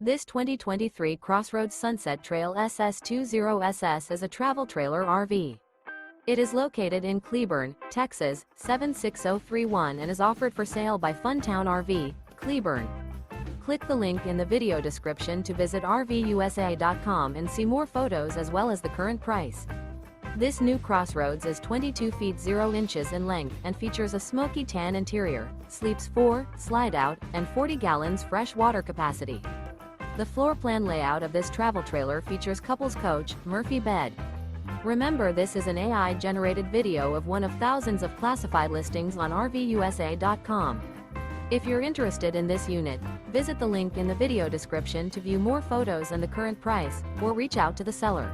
This 2023 CrossRoads Sunset Trail SS20SS is a travel trailer RV. It is located in Cleburne, Texas, 76031 and is offered for sale by Funtown RV, Cleburne. Click the link in the video description to visit RVUSA.com and see more photos as well as the current price. This new CrossRoads is 22 feet 0 inches in length and features a smoky tan interior, sleeps 4, Slideout, and 40 gallons fresh water capacity. The floor plan layout of this travel trailer features couples coach, Murphy bed. Remember, this is an AI-generated video of one of thousands of classified listings on RVUSA.com. If you're interested in this unit, visit the link in the video description to view more photos and the current price, or reach out to the seller.